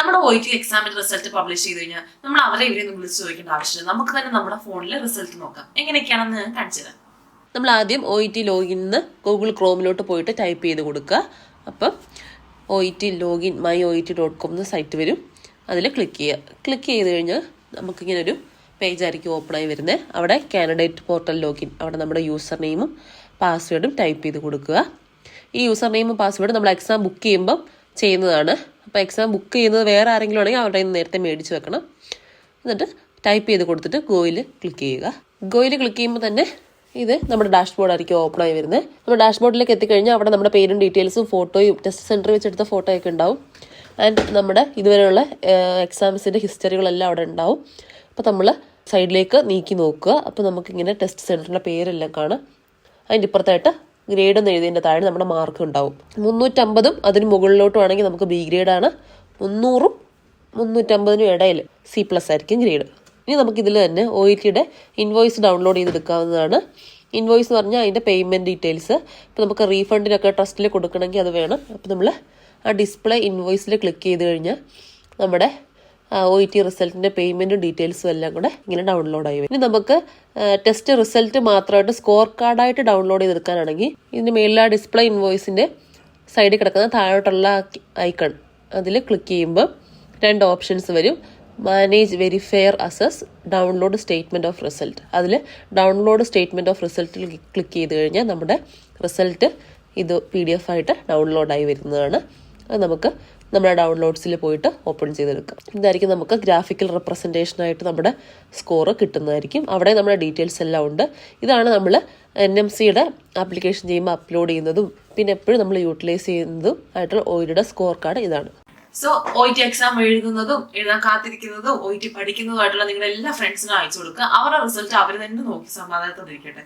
നമ്മുടെ OET എക്സാമിന്റെ result publish ചെയ്ത് കഴിഞ്ഞാൽ നമ്മൾ അവരെ ഇവരെയൊന്നും വിളിച്ച് ചോദിക്കേണ്ട ആവശ്യമില്ല. നമുക്ക് തന്നെ നമ്മുടെ ഫോണിൽ റിസൾട്ട് നോക്കാം. എങ്ങനെയൊക്കെയാണെന്ന് ഞാൻ കാണിച്ചു തരാം. നമ്മൾ ആദ്യം OET ലോഗിൻ ഗൂഗിൾ ക്രോമിലോട്ട് പോയിട്ട് ടൈപ്പ് ചെയ്ത് കൊടുക്കുക. അപ്പം OET ലോഗിൻ myoet.com എന്ന സൈറ്റ് വരും. അതിൽ ക്ലിക്ക് ചെയ്യുക. ക്ലിക്ക് ചെയ്ത് കഴിഞ്ഞാൽ നമുക്കിങ്ങനെ ഒരു പേജ് ആയിരിക്കും ഓപ്പണായി വരുന്നത്. അവിടെ കാൻഡിഡേറ്റ് പോർട്ടൽ ലോഗിൻ, അവിടെ നമ്മുടെ യൂസർ നെയിമും പാസ്വേഡും ടൈപ്പ് ചെയ്ത് കൊടുക്കുക. ഈ യൂസർ നെയിമും പാസ്വേഡും നമ്മൾ എക്സാം ബുക്ക് ചെയ്യുമ്പം ചെയ്യുന്നതാണ്. അപ്പോൾ എക്സാം ബുക്ക് ചെയ്യുന്നത് വേറെ ആരെങ്കിലും ആണെങ്കിൽ അവരുടെ നേരത്തെ മേടിച്ച് വെക്കണം. എന്നിട്ട് ടൈപ്പ് ചെയ്ത് കൊടുത്തിട്ട് ഗോയിൽ ക്ലിക്ക് ചെയ്യുക. ഗോയിൽ ക്ലിക്ക് ചെയ്യുമ്പോൾ തന്നെ ഇത് നമ്മുടെ ഡാഷ്ബോർഡ് ആയിരിക്കും ഓപ്പണായി വരുന്നത്. നമ്മൾ ഡാഷ്ബോർഡിലേക്ക് എത്തിക്കഴിഞ്ഞാൽ അവിടെ നമ്മുടെ പേരും ഡീറ്റെയിൽസും ഫോട്ടോയും ടെസ്റ്റ് സെൻറ്ററിൽ വെച്ചെടുത്ത ഫോട്ടോയൊക്കെ ഉണ്ടാവും. ആൻഡ് നമ്മുടെ ഇതുവരെയുള്ള എക്സാംസിൻ്റെ ഹിസ്റ്ററികളെല്ലാം അവിടെ ഉണ്ടാവും. അപ്പോൾ നമ്മൾ സൈഡിലേക്ക് നീക്കി നോക്കുക. അപ്പോൾ നമുക്കിങ്ങനെ ടെസ്റ്റ് സെൻറ്ററിൻ്റെ പേരെല്ലാം കാണാം. അതിൻ്റെ ഇപ്പുറത്തായിട്ട് ഗ്രേഡ് എന്ന് എഴുതിയതിൻ്റെ താഴെ നമ്മുടെ മാർക്ക് ഉണ്ടാവും. 350 അതിന് മുകളിലോട്ടും ആണെങ്കിൽ നമുക്ക് B ഗ്രേഡാണ്. 300 350 ഇടയിൽ C+ ആയിരിക്കും ഗ്രേഡ്. ഇനി നമുക്കിതിൽ തന്നെ OETയുടെ ഇൻവോയ്സ് ഡൗൺലോഡ് ചെയ്തെടുക്കാവുന്നതാണ്. ഇൻവോയ്സ് എന്ന് പറഞ്ഞാൽ അതിൻ്റെ പേയ്മെൻറ്റ് ഡീറ്റെയിൽസ്. ഇപ്പോൾ നമുക്ക് റീഫണ്ടിനൊക്കെ ട്രസ്റ്റിൽ കൊടുക്കണമെങ്കിൽ അത് വേണം. അപ്പോൾ നമ്മൾ ആ ഡിസ്പ്ലേ ഇൻവോയ്സിൽ ക്ലിക്ക് ചെയ്ത് കഴിഞ്ഞാൽ നമ്മുടെ OET റിസൾട്ടിൻ്റെ പേയ്മെൻറ്റും ഡീറ്റെയിൽസും എല്ലാം കൂടെ ഇങ്ങനെ ഡൗൺലോഡായി വരും. ഇനി നമുക്ക് ടെസ്റ്റ് റിസൾട്ട് മാത്രമായിട്ട് സ്കോർ കാർഡായിട്ട് ഡൗൺലോഡ് ചെയ്തെടുക്കാനാണെങ്കിൽ ഇതിന് മേളിൽ ഡിസ്പ്ലേ ഇൻവോയ്സിൻ്റെ സൈഡിൽ കിടക്കുന്ന താഴോട്ടുള്ള ഐക്കൺ അതിൽ ക്ലിക്ക് ചെയ്യുമ്പോൾ 2 ഓപ്ഷൻസ് വരും. Manage verifier access, download statement of result. അതിൽ ഡൗൺലോഡ് സ്റ്റേറ്റ്മെൻറ്റ് ഓഫ് റിസൾട്ടിൽ ക്ലിക്ക് ചെയ്ത് കഴിഞ്ഞാൽ നമ്മുടെ റിസൾട്ട് ഇത് PDF ആയിട്ട് ഡൗൺലോഡായി വരുന്നതാണ്. അത് നമുക്ക് നമ്മുടെ ഡൗൺലോഡ്സിൽ പോയിട്ട് ഓപ്പൺ ചെയ്തെടുക്കാം. ഇതായിരിക്കും നമുക്ക് ഗ്രാഫിക്കൽ റെപ്രസെൻറ്റേഷനായിട്ട് നമ്മുടെ സ്കോറ് കിട്ടുന്നതായിരിക്കും. അവിടെ നമ്മുടെ ഡീറ്റെയിൽസ് എല്ലാം ഉണ്ട്. ഇതാണ് നമ്മൾ NMCയുടെ ആപ്ലിക്കേഷൻ ചെയ്യുമ്പോൾ അപ്ലോഡ് ചെയ്യുന്നതും പിന്നെ എപ്പോഴും നമ്മൾ യൂട്ടിലൈസ് ചെയ്യുന്നതും ആയിട്ടുള്ള OETയുടെ സ്കോർ കാർഡ് ഇതാണ്. സോ OET എക്സാം എഴുതുന്നതും എഴുതാൻ കാത്തിരിക്കുന്നതും OET പഠിക്കുന്നതുമായിട്ടുള്ള നിങ്ങളുടെ എല്ലാ ഫ്രണ്ട്സിനും അയച്ചു കൊടുക്കുക. അവരുടെ റിസൾട്ട് അവർ തന്നെ നോക്കി സമാധാനത്തോടെ ഇരിക്കട്ടെ.